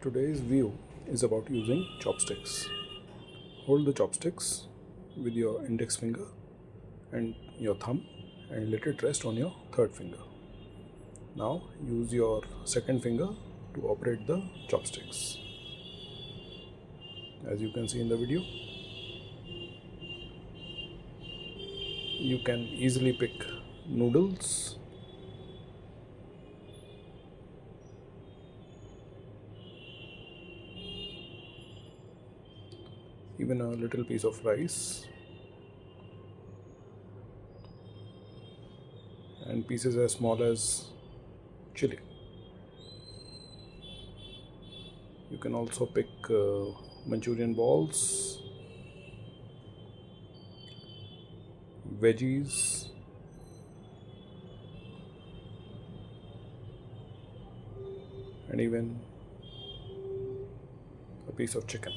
Today's view is about using chopsticks. Hold the chopsticks with your index finger and your thumb and let it rest on your third finger. Now use your second finger to operate the chopsticks. As you can see in the video, you can easily pick noodles, even a little piece of rice, and pieces as small as chili. You can also pick Manchurian balls, veggies, and even a piece of chicken.